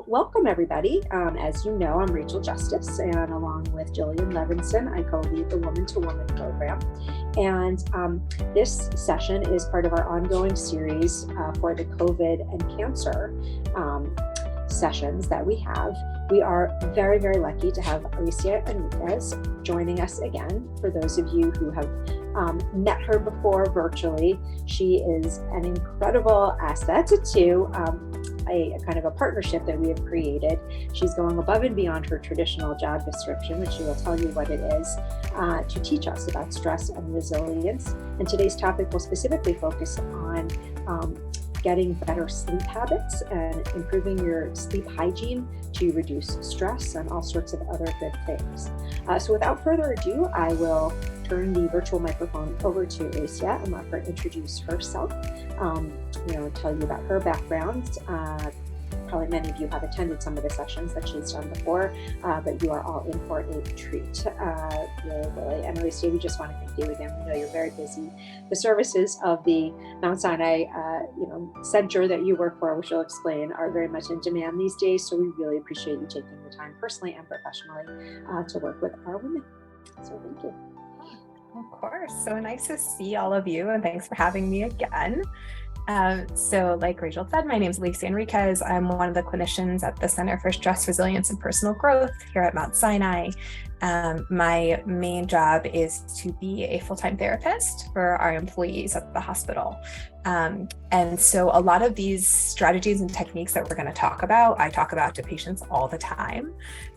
Welcome everybody. As you know, I'm Rachel Justice, and along with Jillian Levinson, I co-lead the Woman to Woman program. And this session is part of our ongoing series for the COVID and cancer sessions that we have. We are very, very lucky to have Elicia Enriquez joining us again. For those of you who have met her before virtually, she is an incredible asset to a kind of a partnership that we have created. She's going above and beyond her traditional job description, which she will tell you what it is, to teach us about stress and resilience. And today's topic will specifically focus on getting better sleep habits and improving your sleep hygiene to reduce stress and all sorts of other good things. So without further ado, I will turn the virtual microphone over to Elicia and let her introduce herself, tell you about her background. Probably many of you have attended some of the sessions that she's done before, but you are all in for a treat, really. And Elicia, we just want to thank you again. We know you're very busy. The services of the Mount Sinai, center that you work for, which you'll explain, are very much in demand these days. So we really appreciate you taking the time personally and professionally to work with our women. So thank you. Of course. So nice to see all of you, and thanks for having me again. So like Rachel said, my name is Elicia Enriquez. I'm one of the clinicians at the Center for Stress, Resilience, and Personal Growth here at Mount Sinai. My main job is to be a full-time therapist for our employees at the hospital. And so a lot of these strategies and techniques that we're going to talk about, I talk about to patients all the time.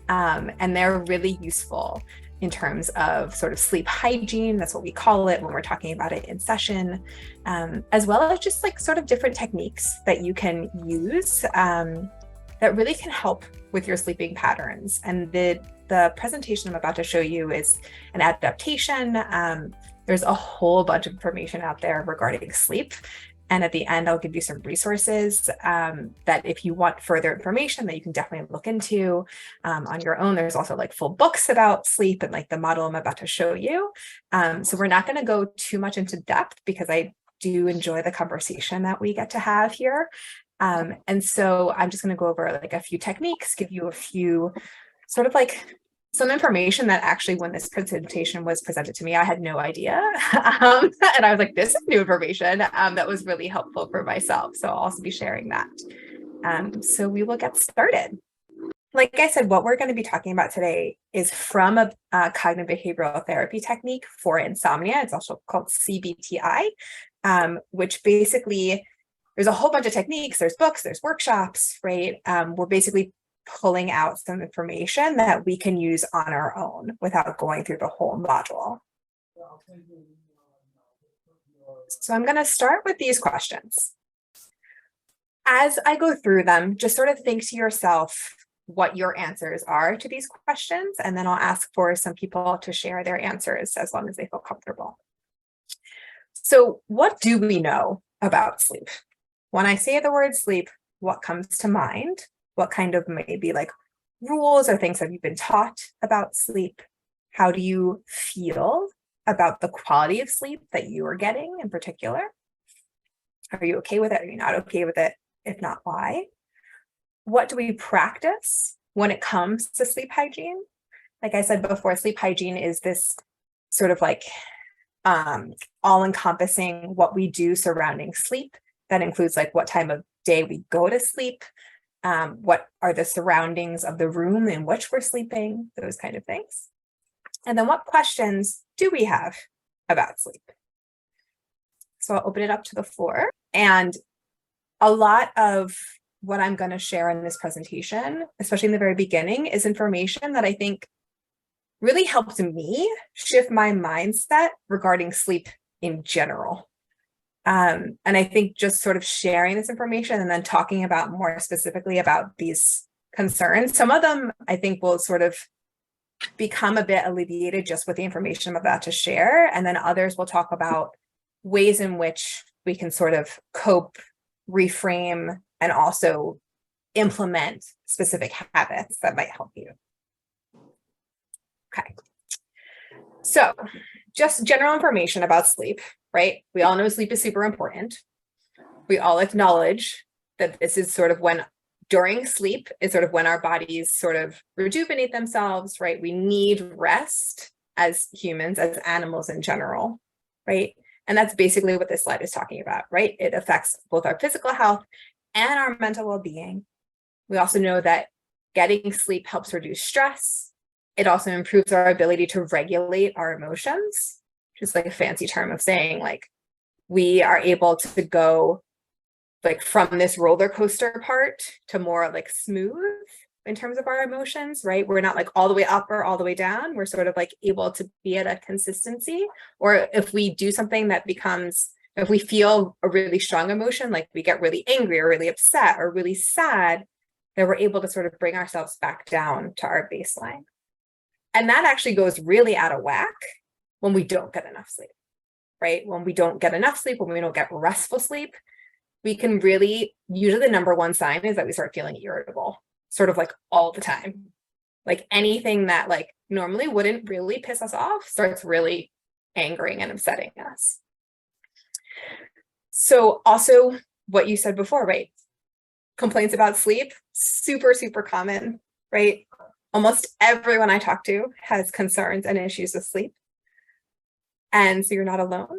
And they're really useful in terms of sort of sleep hygiene. That's what we call it when we're talking about it in session, as well as just like sort of different techniques that you can use that really can help with your sleeping patterns. And the presentation I'm about to show you is an adaptation. There's a whole bunch of information out there regarding sleep. And at the end, I'll give you some resources that if you want further information that you can definitely look into on your own. There's also like full books about sleep and like the model I'm about to show you. So we're not going to go too much into depth because I do enjoy the conversation that we get to have here. And so I'm just going to go over like a few techniques, give you a few sort of like some information that actually when this presentation was presented to me, I had no idea. And I was like, this is new information that was really helpful for myself. So I'll also be sharing that. So we will get started. Like I said, what we're going to be talking about today is from a cognitive behavioral therapy technique for insomnia. It's also called CBTI, which basically there's a whole bunch of techniques. There's books, there's workshops, right? We're basically pulling out some information that we can use on our own without going through the whole module. So I'm going to start with these questions. As I go through them, just sort of think to yourself what your answers are to these questions, and then I'll ask for some people to share their answers as long as they feel comfortable. So what do we know about sleep? When I say the word sleep, what comes to mind? What kind of maybe like rules or things have you been taught about sleep? How do you feel about the quality of sleep that you are getting in particular? Are you okay with it? Are you not okay with it? If not, why? What do we practice when it comes to sleep hygiene? Like I said before, sleep hygiene is this sort of like all-encompassing what we do surrounding sleep. That includes like what time of day we go to sleep, what are the surroundings of the room in which we're sleeping, those kind of things. And then what questions do we have about sleep? So I'll open it up to the floor. And a lot of what I'm going to share in this presentation, especially in the very beginning, is information that I think really helped me shift my mindset regarding sleep in general. And I think just sort of sharing this information and then talking about more specifically about these concerns, some of them I think will sort of become a bit alleviated just with the information I'm about to share. And then others will talk about ways in which we can sort of cope, reframe, and also implement specific habits that might help you. Okay. So just general information about sleep, right? We all know sleep is super important. We all acknowledge that this is sort of when during sleep is sort of when our bodies sort of rejuvenate themselves, right? We need rest as humans, as animals in general, right? And that's basically what this slide is talking about, right? It affects both our physical health and our mental well-being. We also know that getting sleep helps reduce stress. It also improves our ability to regulate our emotions, which is like a fancy term of saying like we are able to go like from this roller coaster part to more like smooth in terms of our emotions, right? We're not like all the way up or all the way down. We're sort of like able to be at a consistency. Or if we do something that becomes, if we feel a really strong emotion, like we get really angry or really upset or really sad, then we're able to sort of bring ourselves back down to our baseline. And that actually goes really out of whack when we don't get enough sleep, right? When we don't get enough sleep, when we don't get restful sleep, we can really, usually the number one sign is that we start feeling irritable, sort of like all the time. Like anything that like normally wouldn't really piss us off starts really angering and upsetting us. So also what you said before, right? Complaints about sleep, super, super common, right? Almost everyone I talk to has concerns and issues with sleep. And so you're not alone.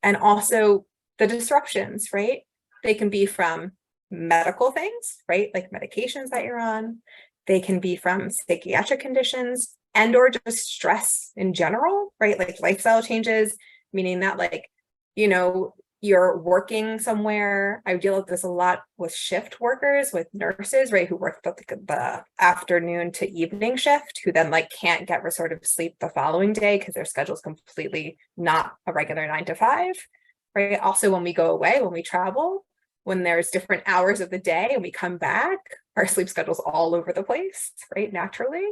And also the disruptions, right? They can be from medical things, right? Like medications that you're on. They can be from psychiatric conditions and or just stress in general, right? Like lifestyle changes, meaning that like, you know, you're working somewhere. I deal with this a lot with shift workers, with nurses, right? Who work the afternoon to evening shift, who then like can't get restorative sleep the following day because their schedule is completely not a regular 9 to 5, right? Also, when we go away, when we travel, when there's different hours of the day and we come back, our sleep schedule's all over the place, right? Naturally.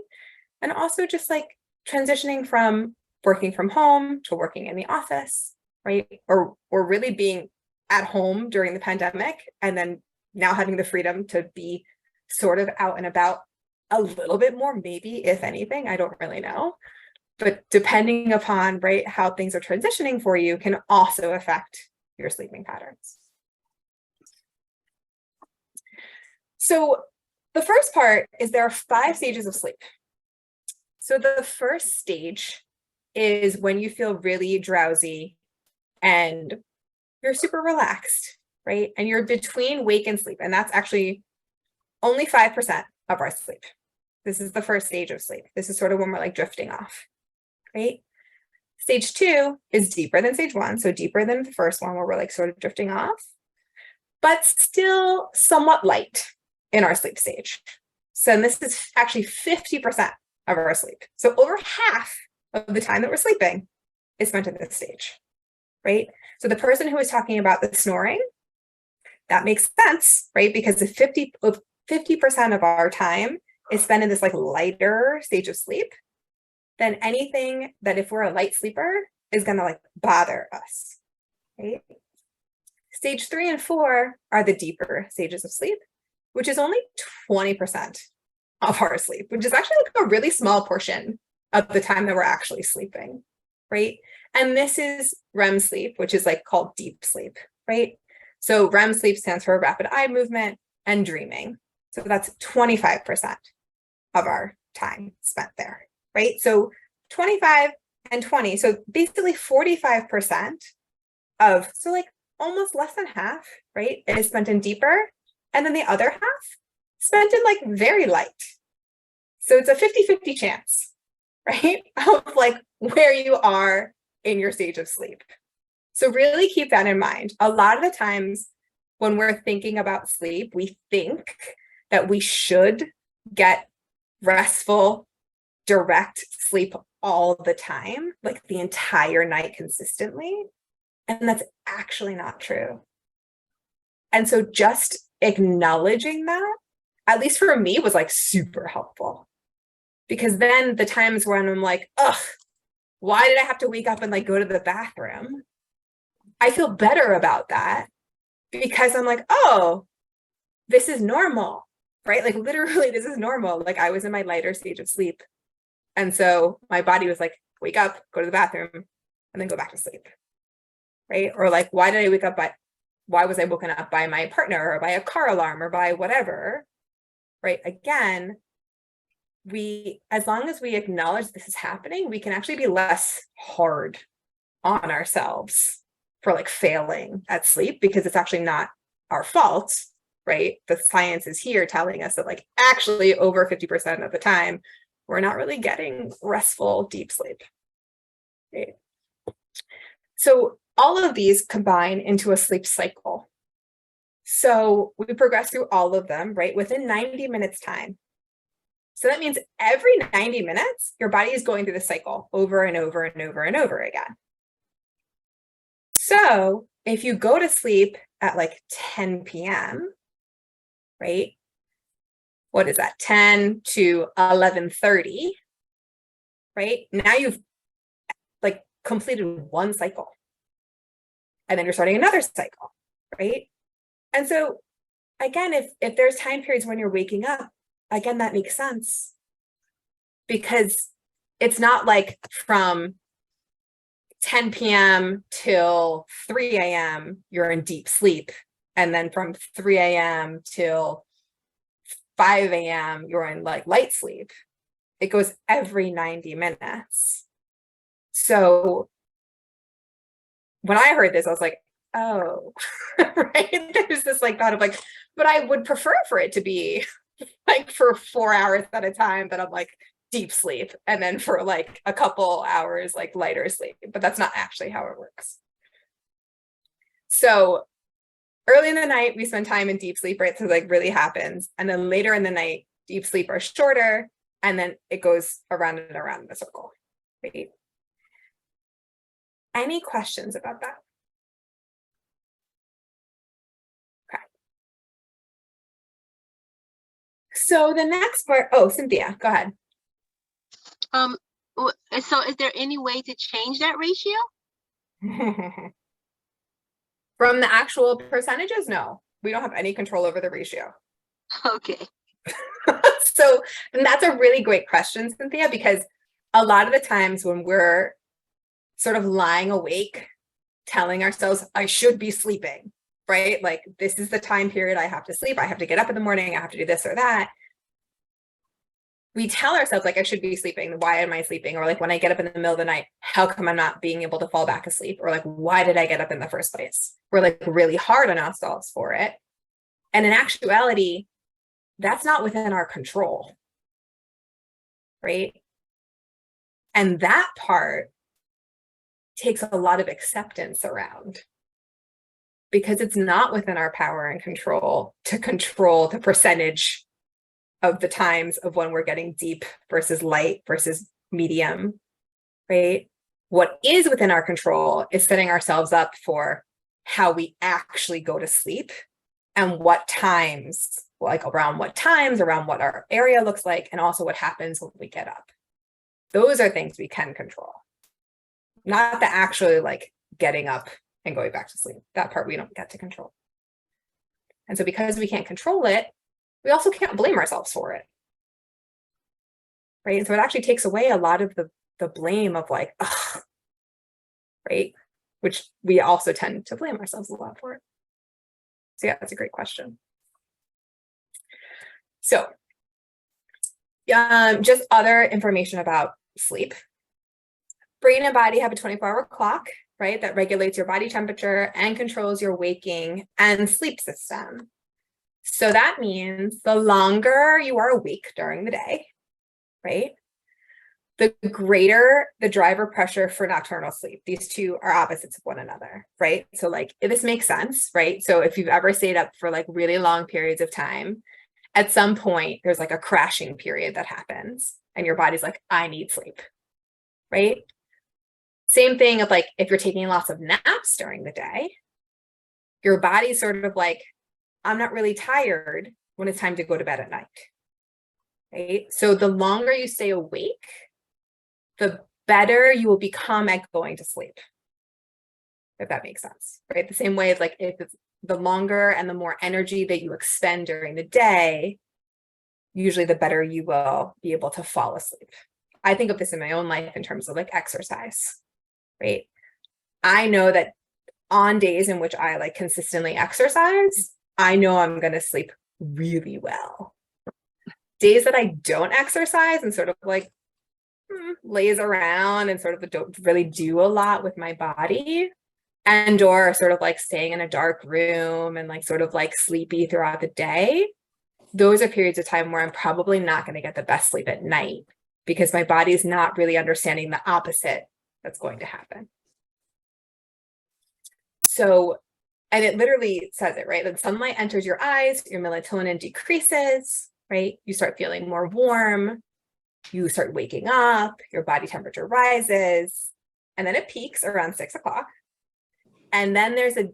And also just like transitioning from working from home to working in the office, right? Or really being at home during the pandemic and then now having the freedom to be sort of out and about a little bit more, maybe, if anything, I don't really know. But depending upon, right, how things are transitioning for you can also affect your sleeping patterns. So the first part is there are 5 stages of sleep. So the first stage is when you feel really drowsy and you're super relaxed, right? And you're between wake and sleep. And that's actually only 5% of our sleep. This is the first stage of sleep. This is sort of when we're like drifting off, right? Stage 2 is deeper than stage 1. So deeper than the first one where we're like sort of drifting off, but still somewhat light in our sleep stage. So this is actually 50% of our sleep. So over half of the time that we're sleeping is spent in this stage, right? So the person who was talking about the snoring, that makes sense, right? Because the 50% of our time is spent in this like lighter stage of sleep, then anything that if we're a light sleeper is gonna like bother us, right? Stage 3 and 4 are the deeper stages of sleep, which is only 20% of our sleep, which is actually like a really small portion of the time that we're actually sleeping, right? And this is REM sleep, which is like called deep sleep, right? So REM sleep stands for rapid eye movement and dreaming. So that's 25% of our time spent there, right? So 25 and 20, so basically 45% of, so like almost less than half, right, is spent in deeper, and then the other half spent in like very light. So it's a 50-50 chance, right, of like where you are in your stage of sleep. So really keep that in mind. A lot of the times when we're thinking about sleep, we think that we should get restful, direct sleep all the time, like the entire night consistently. And that's actually not true. And so just acknowledging that, at least for me, was like super helpful. Because then the times when I'm like, ugh, why did I have to wake up and like go to the bathroom? I feel better about that because I'm like, oh, this is normal, right? Like literally this is normal. Like I was in my lighter stage of sleep. And so my body was like, wake up, go to the bathroom, and then go back to sleep, right? Or like, why did I wake up why was I woken up by my partner or by a car alarm or by whatever? right? Again, as long as we acknowledge this is happening, we can actually be less hard on ourselves for like failing at sleep, because it's actually not our fault, right? The science is here telling us that like actually over 50% of the time, we're not really getting restful, deep sleep. Right? So all of these combine into a sleep cycle. So we progress through all of them, right? Within 90 minutes time. So that means every 90 minutes, your body is going through the cycle over and over and over and over again. So if you go to sleep at like 10 p.m., right? What is that? 10 to 11:30, right? Now you've like completed one cycle. And then you're starting another cycle, right? And so again, if there's time periods when you're waking up, again, that makes sense, because it's not like from 10 p.m. till 3 a.m. you're in deep sleep, and then from 3 a.m. till 5 a.m. you're in like light sleep. It goes every 90 minutes. So when I heard this, I was like, oh, right? There's this like thought of like, but I would prefer for it to be like for 4 hours at a time that I'm like deep sleep, and then for like a couple hours like lighter sleep, but that's not actually how it works. So early in the night, we spend time in deep sleep, right? So like really happens. And then later in the night, deep sleep are shorter, and then it goes around and around in the circle, right? Any questions about that? Okay. So the next part, oh, Cynthia, go ahead. So is there any way to change that ratio? From the actual percentages, no, we don't have any control over the ratio. Okay. So, and that's a really great question, Cynthia, because a lot of the times when we're sort of lying awake, telling ourselves, I should be sleeping, right? Like, this is the time period I have to sleep. I have to get up in the morning. I have to do this or that. We tell ourselves, like, I should be sleeping. Why am I sleeping? Or like, when I get up in the middle of the night, how come I'm not being able to fall back asleep? Or like, why did I get up in the first place? We're like really hard on ourselves for it. And in actuality, that's not within our control, right? And that part takes a lot of acceptance around, because it's not within our power and control to control the percentage of the times of when we're getting deep versus light versus medium, right? What is within our control is setting ourselves up for how we actually go to sleep, and what times, like around what times, around what our area looks like, and also what happens when we get up. Those are things we can control, not the actually like getting up and going back to sleep. That part we don't get to control. And so because we can't control it, we also can't blame ourselves for it, right? And so it actually takes away a lot of the blame of like, ugh, right? Which we also tend to blame ourselves a lot for it. So yeah, that's a great question. So just other information about sleep. Brain and body have a 24-hour clock, right? That regulates your body temperature and controls your waking and sleep system. So that means the longer you are awake during the day, right, the greater the driver pressure for nocturnal sleep. These two are opposites of one another, right? So like, this makes sense, right? So if you've ever stayed up for like really long periods of time, at some point there's like a crashing period that happens, and your body's like, I need sleep, right? Same thing of like, if you're taking lots of naps during the day, your body's sort of like, I'm not really tired when it's time to go to bed at night, right? So the longer you stay awake, the better you will become at going to sleep, if that makes sense, right? The same way as like, if it's the longer and the more energy that you expend during the day, usually the better you will be able to fall asleep. I think of this in my own life in terms of like exercise, right? I know that on days in which I like consistently exercise, I know I'm going to sleep really well, days that I don't exercise and sort of like lays around and sort of don't really do a lot with my body, and or sort of like staying in a dark room and like sort of like sleepy throughout the day, those are periods of time where I'm probably not going to get the best sleep at night because my body is not really understanding the opposite that's going to happen. So, and it literally says it, right? When sunlight enters your eyes, your melatonin decreases, right? You start feeling more warm. You start waking up, your body temperature rises, and then it peaks around 6 o'clock. And then there's a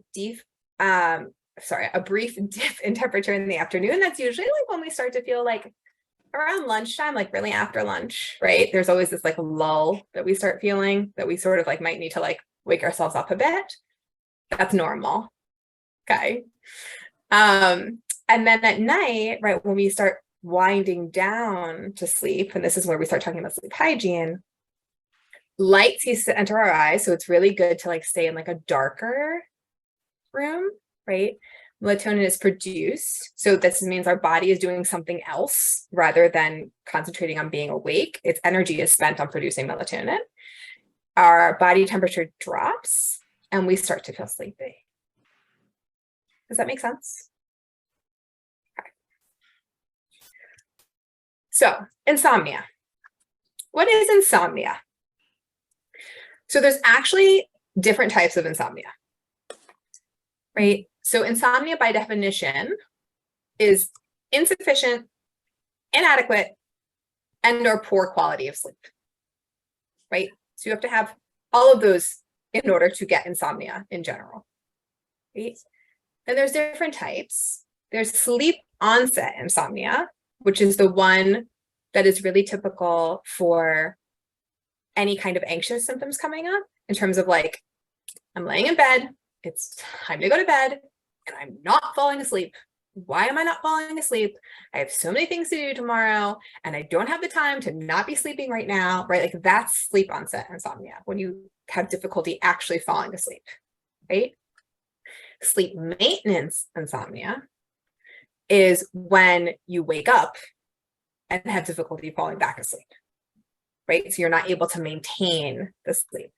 brief dip in temperature in the afternoon. That's usually like when we start to feel like around lunchtime, like really after lunch, right? There's always this like lull that we start feeling that we sort of like might need to like wake ourselves up a bit. That's normal. Okay. And then at night, right, when we start winding down to sleep, and this is where we start talking about sleep hygiene, light seems to enter our eyes. So it's really good to like stay in like a darker room, right? Melatonin is produced. So this means our body is doing something else rather than concentrating on being awake. Its energy is spent on producing melatonin. Our body temperature drops and we start to feel sleepy. Does that make sense? Okay. So, insomnia. What is insomnia? So there's actually different types of insomnia, right? So insomnia by definition is insufficient, inadequate, and or poor quality of sleep, right? So you have to have all of those in order to get insomnia in general, right? And there's different types. There's sleep onset insomnia, which is the one that is really typical for any kind of anxious symptoms coming up, in terms of like, I'm laying in bed, it's time to go to bed, and I'm not falling asleep. Why am I not falling asleep? I have so many things to do tomorrow, and I don't have the time to not be sleeping right now, right? Like that's sleep onset insomnia, when you have difficulty actually falling asleep, right? Sleep maintenance insomnia is when you wake up and have difficulty falling back asleep, right? So you're not able to maintain the sleep.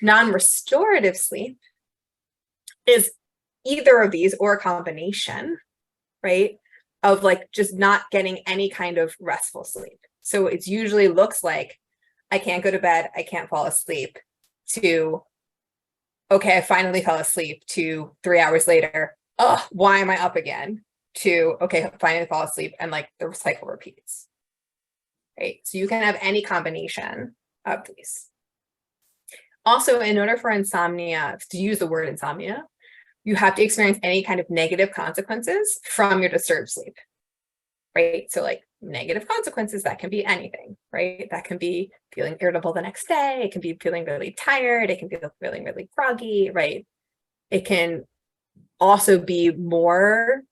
Non-restorative sleep is either of these or a combination, right? Of like just not getting any kind of restful sleep. So it usually looks like I can't go to bed, I can't fall asleep, to, okay, I finally fell asleep, to 3 hours later, oh, why am I up again? To, okay, finally fall asleep, and like the cycle repeats. Right? So you can have any combination of these. Also, in order for insomnia, to use the word insomnia, you have to experience any kind of negative consequences from your disturbed sleep, right? So like negative consequences, that can be anything, right? That can be feeling irritable the next day. It can be feeling really tired. It can be feeling really groggy, right? It can also be more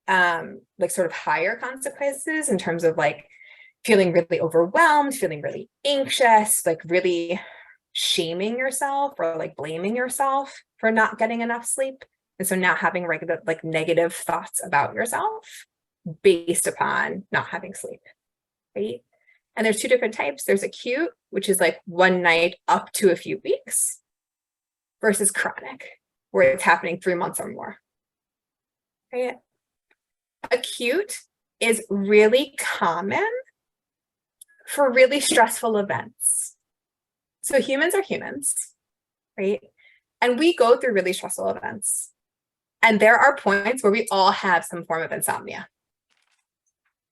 like sort of higher consequences in terms of like feeling really overwhelmed, feeling really anxious, like really shaming yourself or like blaming yourself for not getting enough sleep. And so now having regular like negative thoughts about yourself based upon not having sleep, right? And there's two different types. There's acute, which is like one night up to a few weeks, versus chronic, where it's happening 3 months or more, right? Acute is really common for really stressful events. So humans are humans, right? And we go through really stressful events. And there are points where we all have some form of insomnia,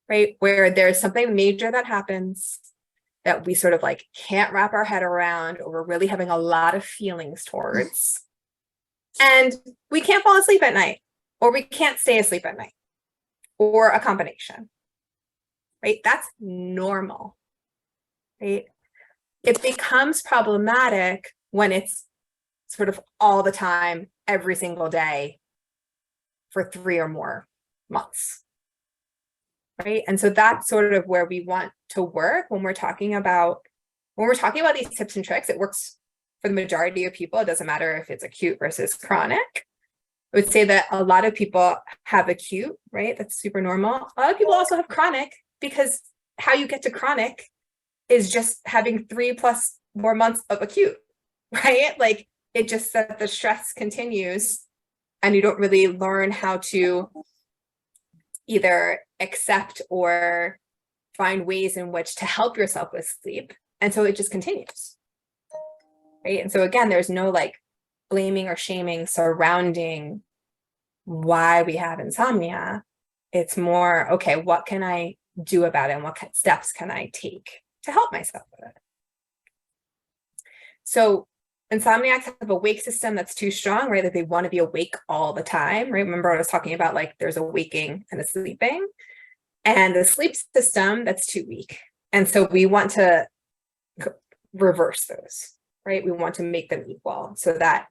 right? Where there's something major that happens that we sort of like can't wrap our head around, or we're really having a lot of feelings towards. And we can't fall asleep at night, or we can't stay asleep at night, or a combination, right? That's normal, right? It becomes problematic when it's sort of all the time, every single day for 3 or more months, right? And so that's sort of where we want to work when we're talking about these tips and tricks. It works for the majority of people. It doesn't matter if it's acute versus chronic. I would say that a lot of people have acute, right? That's super normal. A lot of people also have chronic, because how you get to chronic is just having 3+ more months of acute, right? Like it just that the stress continues and you don't really learn how to either accept or find ways in which to help yourself with sleep. And so it just continues, right? And so again, there's no like blaming or shaming surrounding why we have insomnia. It's more, okay, what can I do about it? And what steps can I take to help myself with it? So insomniacs have a wake system that's too strong, right? Like they want to be awake all the time, right? Remember I was talking about like there's a waking and a sleeping, and the sleep system that's too weak. And so we want to reverse those, right? We want to make them equal so that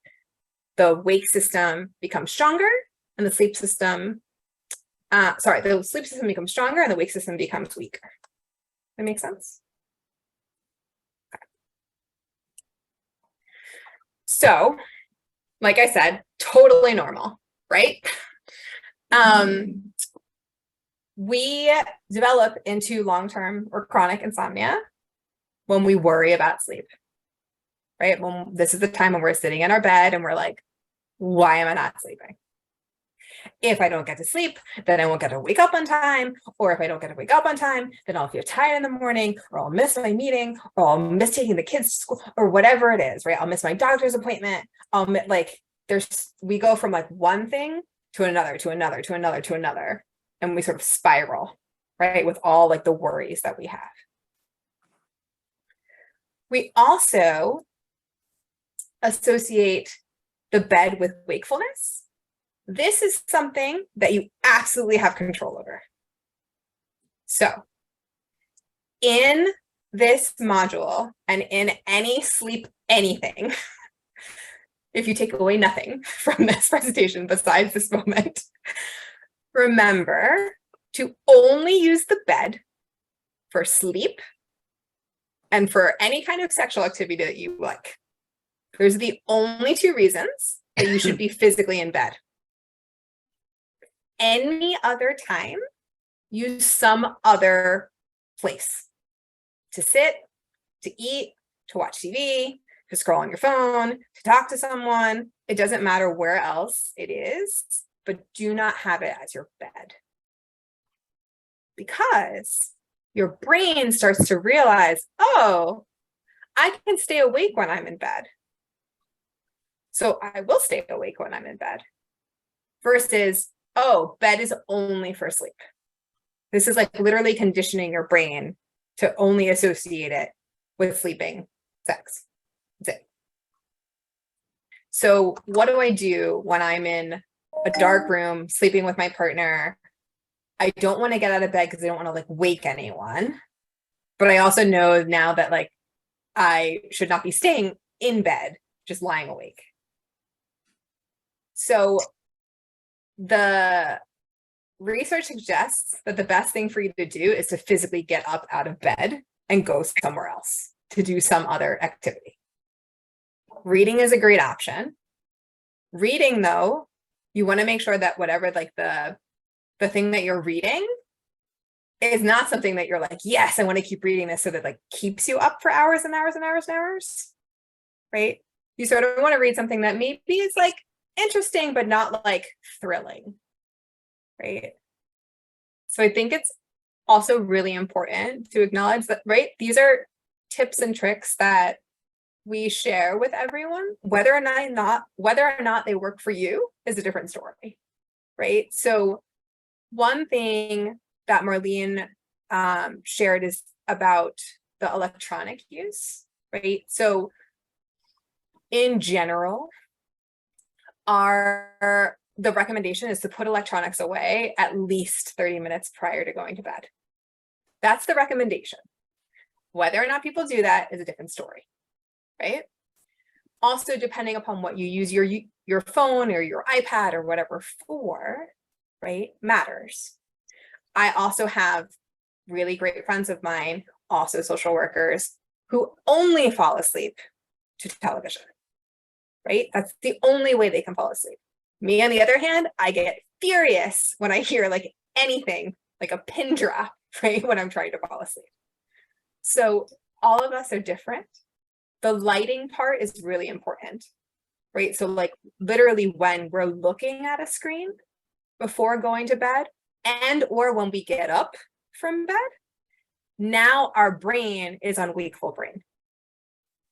the wake system becomes stronger and the sleep system, the sleep system becomes stronger and the wake system becomes weaker. That makes sense? So, like I said, totally normal, right? We develop into long-term or chronic insomnia when we worry about sleep, right? When this is the time when we're sitting in our bed and we're like, why am I not sleeping? If I don't get to sleep, then I won't get to wake up on time. Or if I don't get to wake up on time, then I'll feel tired in the morning, or I'll miss my meeting, or I'll miss taking the kids to school, or whatever it is, right? I'll miss my doctor's appointment. We go from like one thing to another, to another, to another, to another. And we sort of spiral, right? With all like the worries that we have. We also associate the bed with wakefulness. This is something that you absolutely have control over. So in this module and in any sleep anything, if you take away nothing from this presentation besides this moment, remember to only use the bed for sleep and for any kind of sexual activity that you like. Those are the only two reasons that you should be physically in bed. Any other time, use some other place to sit, to eat, to watch TV, to scroll on your phone, to talk to someone. It doesn't matter where else it is, but do not have it as your bed. Because your brain starts to realize, oh, I can stay awake when I'm in bed. So I will stay awake when I'm in bed. Versus, oh, bed is only for sleep. This is like literally conditioning your brain to only associate it with sleeping, sex. That's it. So what do I do when I'm in a dark room, sleeping with my partner? I don't want to get out of bed because I don't want to like wake anyone. But I also know now that like I should not be staying in bed, just lying awake. So the research suggests that the best thing for you to do is to physically get up out of bed and go somewhere else to do some other activity. Reading is a great option. Reading, though, you want to make sure that whatever like the thing that you're reading is not something that you're like, yes, I want to keep reading this, so that like keeps you up for hours and hours and hours and hours, right? You sort of want to read something that maybe is like interesting, but not like thrilling, right? So I think it's also really important to acknowledge that, right? These are tips and tricks that we share with everyone. Whether or not they work for you is a different story, right? So one thing that Marlene shared is about the electronic use, right? So in general, the recommendation is to put electronics away at least 30 minutes prior to going to bed. That's the recommendation. Whether or not people do that is a different story, right? Also, depending upon what you use your phone or your iPad or whatever for, right, matters. I also have really great friends of mine, also social workers, who only fall asleep to television, right? That's the only way they can fall asleep. Me, on the other hand, I get furious when I hear like anything like a pin drop, right? When I'm trying to fall asleep. So all of us are different. The lighting part is really important, right? So like literally when we're looking at a screen before going to bed and or when we get up from bed, now our brain is on wakeful brain.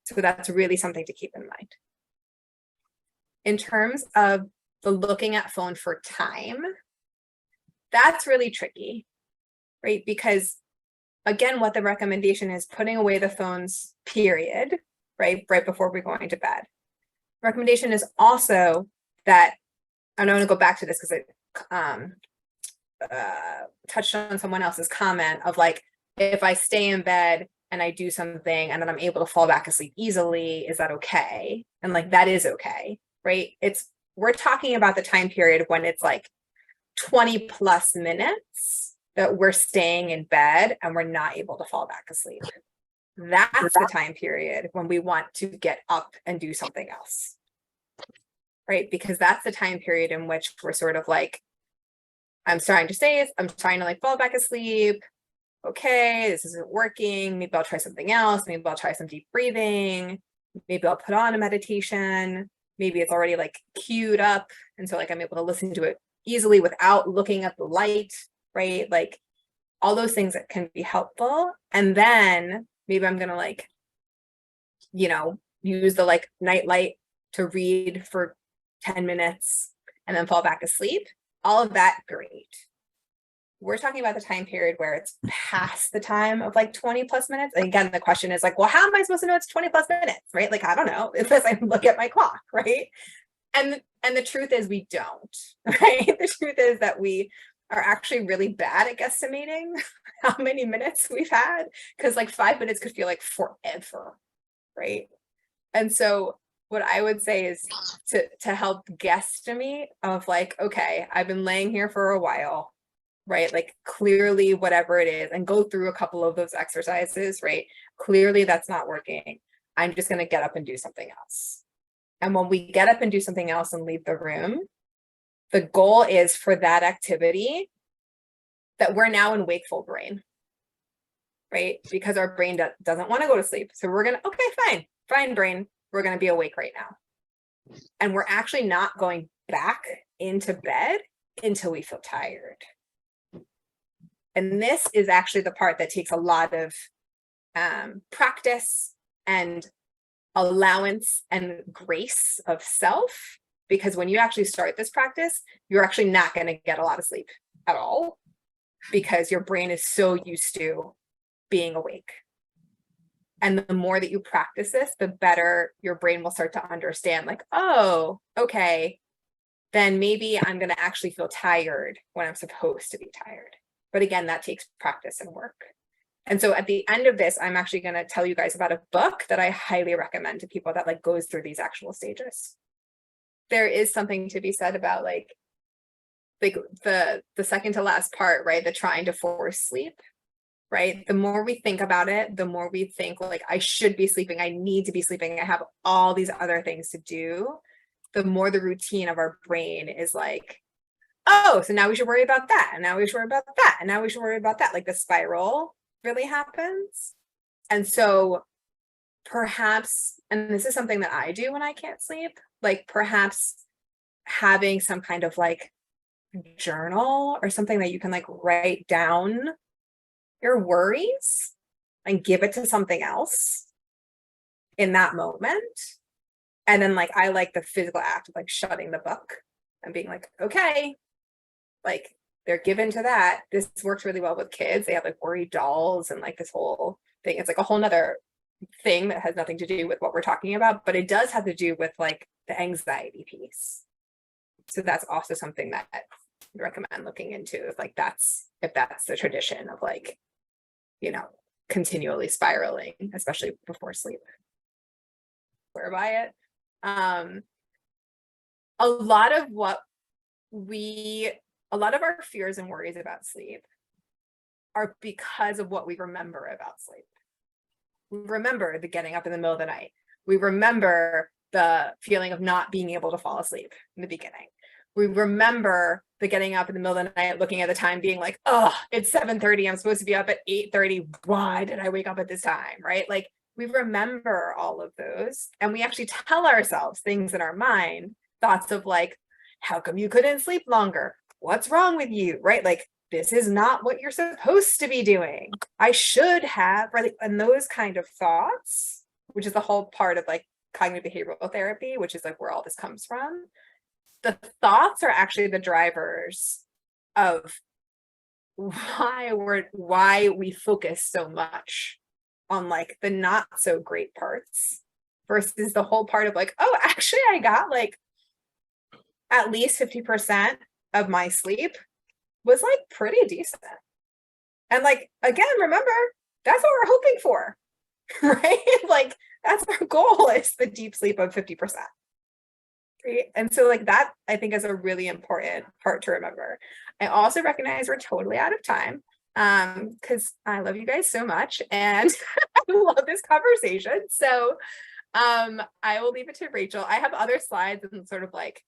So that's really something to keep in mind. In terms of the looking at phone for time, that's really tricky, right? Because again, what the recommendation is putting away the phones, period, right before we're going to bed. Recommendation is also that, and I want to go back to this because it touched on someone else's comment of like, if I stay in bed and I do something and then I'm able to fall back asleep easily, is that okay? And like, that is okay, right? We're talking about the time period when it's like 20 plus minutes that we're staying in bed and we're not able to fall back asleep. That's the time period when we want to get up and do something else, right? Because that's the time period in which we're sort of like, I'm trying to like fall back asleep. Okay, this isn't working. Maybe I'll try something else. Maybe I'll try some deep breathing. Maybe I'll put on a meditation. Maybe it's already like queued up. And so like I'm able to listen to it easily without looking at the light, right? Like all those things that can be helpful. And then maybe I'm gonna like, use the like night light to read for 10 minutes and then fall back asleep. All of that, great. We're talking about the time period where it's past the time of like 20 plus minutes. And again, the question is like, well, how am I supposed to know it's 20 plus minutes, right? Like, I don't know, unless I look at my clock, right? And the truth is we don't, right? The truth is that we are actually really bad at guesstimating how many minutes we've had, because like 5 minutes could feel like forever, right? And so what I would say is to help guesstimate of like, okay, I've been laying here for a while, right? Like clearly whatever it is, and go through a couple of those exercises, right? Clearly that's not working. I'm just going to get up and do something else. And when we get up and do something else and leave the room, the goal is for that activity that we're now in wakeful brain, right? Because our brain doesn't want to go to sleep. So we're going to, okay, fine brain. We're going to be awake right now. And we're actually not going back into bed until we feel tired. And this is actually the part that takes a lot of practice and allowance and grace of self, because when you actually start this practice, you're actually not going to get a lot of sleep at all, because your brain is so used to being awake. And the more that you practice this, the better your brain will start to understand, like, oh, okay, then maybe I'm going to actually feel tired when I'm supposed to be tired. But again, that takes practice and work. And so at the end of this, I'm actually going to tell you guys about a book that I highly recommend to people that like goes through these actual stages. There is something to be said about like the second to last part, right? The trying to force sleep, right? The more we think about it, the more we think like, I should be sleeping. I need to be sleeping. I have all these other things to do. The more the routine of our brain is like, oh, so now we should worry about that. And now we should worry about that. And now we should worry about that. Like the spiral really happens. And so perhaps, and this is something that I do when I can't sleep, like perhaps having some kind of like journal or something that you can like write down your worries and give it to something else in that moment. And then like, I like the physical act of like shutting the book and being like, okay, like they're given to that. This works really well with kids. They have like worry dolls and like this whole thing. It's like a whole nother thing that has nothing to do with what we're talking about, but it does have to do with like the anxiety piece. So that's also something that I recommend looking into if that's the tradition of like, continually spiraling, especially before sleep. Swear by it. A lot of our fears and worries about sleep are because of what we remember about sleep. We remember the getting up in the middle of the night. We remember the feeling of not being able to fall asleep in the beginning. We remember the getting up in the middle of the night, looking at the time, being like, oh, it's 7:30. I'm supposed to be up at 8:30. Why did I wake up at this time? Right? Like, we remember all of those, and we actually tell ourselves things in our mind, thoughts of like, how come you couldn't sleep longer? What's wrong with you? Right? Like, this is not what you're supposed to be doing. I should have, right? And those kind of thoughts, which is the whole part of like cognitive behavioral therapy, which is like where all this comes from. The thoughts are actually the drivers of why we focus so much on like the not so great parts versus the whole part of like, oh, actually I got like at least 50% of my sleep was like pretty decent. And like, again, remember, that's what we're hoping for, right? Like, that's our goal, is the deep sleep of 50%. Right? And so like that, I think, is a really important part to remember. I also recognize we're totally out of time, because I love you guys so much and I love this conversation. So I will leave it to Rachel. I have other slides and sort of like,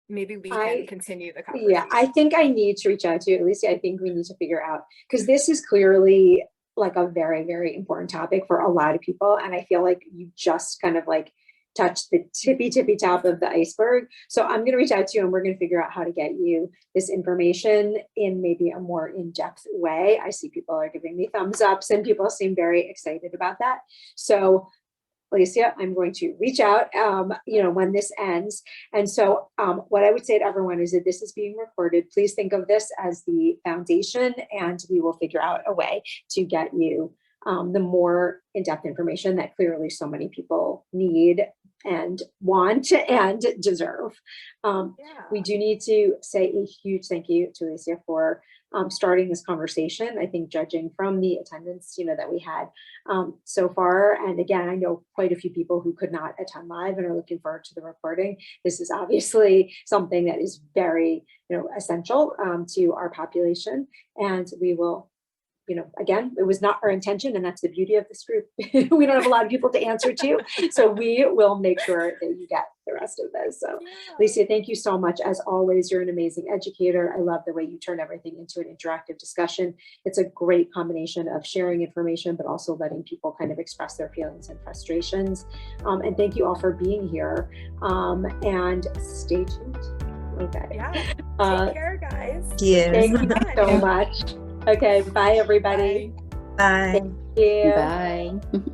maybe we can continue the conversation. Yeah, I think I need to reach out to you, Elicia. I think we need to figure out, because this is clearly like a very, very important topic for a lot of people. And I feel like you just kind of like touched the tippy top of the iceberg. So I'm going to reach out to you and we're going to figure out how to get you this information in maybe a more in-depth way. I see people are giving me thumbs ups and people seem very excited about that. So Elicia, I'm going to reach out, when this ends. And so what I would say to everyone is that this is being recorded. Please think of this as the foundation, and we will figure out a way to get you the more in-depth information that clearly so many people need and want and deserve. We do need to say a huge thank you to Elicia for starting this conversation. I think judging from the attendance, that we had so far, and again, I know quite a few people who could not attend live and are looking forward to the recording. This is obviously something that is very, essential to our population, and we will. Again, it was not our intention, and that's the beauty of this group. We don't have a lot of people to answer to, so we will make sure that you get the rest of this. So, Elicia, thank you so much. As always, you're an amazing educator. I love the way you turn everything into an interactive discussion. It's a great combination of sharing information, but also letting people kind of express their feelings and frustrations. And thank you all for being here. And stay tuned. Okay. Yeah. Take care, guys. Yes. Thank you so much. Okay, bye everybody. Bye. Thank you. Bye.